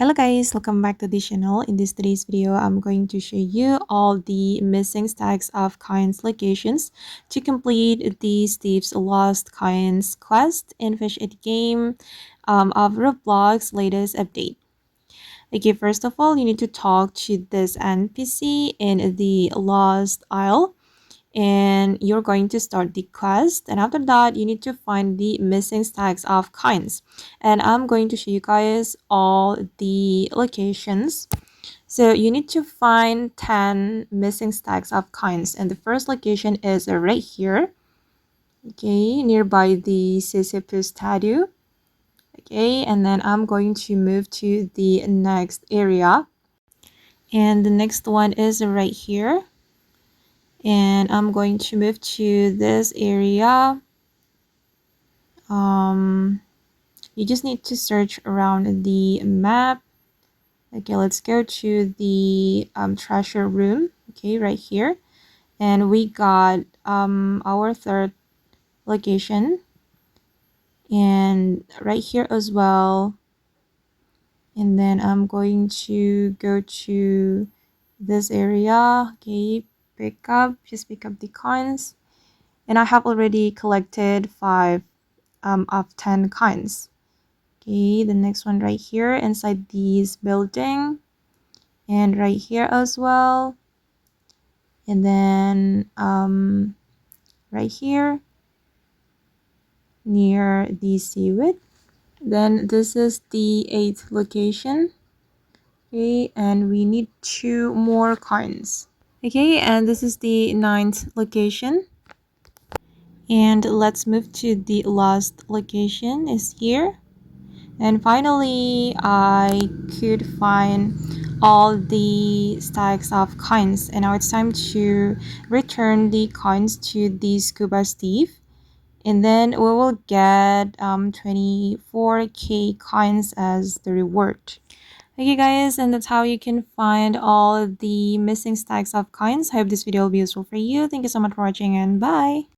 Hello guys, welcome back to the channel. In today's video, I'm going to show you all the missing stacks of coins locations to complete the Steve's Lost Coins quest in Fish It game of Roblox latest update. Okay, first of all, you need to talk to this NPC in the Lost Isle and you're going to start the quest, and after that you need to find the missing stacks of coins, and I'm going to show you guys all the locations. So you need to find 10 missing stacks of coins, and the first location is right here, okay, nearby the Sisyphus statue. Okay, and then I'm going to move to the next area, and the next one is right here, and I'm going to move to this area. You just need to search around the map. Okay, let's go to the treasure room. Okay, right here, and we got our third location, and right here as well. And then I'm going to go to this area. Okay, just pick up the coins, and I have already collected 5 of 10 coins. Okay, the next one right here inside this building, and right here as well, and then right here near the seaweed. Then this is the 8th location. Okay, and we need 2 more coins. Okay, and this is the 9th location, and let's move to the last location is here. And finally, I could find all the stacks of coins, and now it's time to return the coins to the Scuba Steve, and then we will get 24k coins as the reward. Okay guys, and that's how you can find all the missing stacks of coins. I hope this video will be useful for you. Thank you so much for watching, and bye.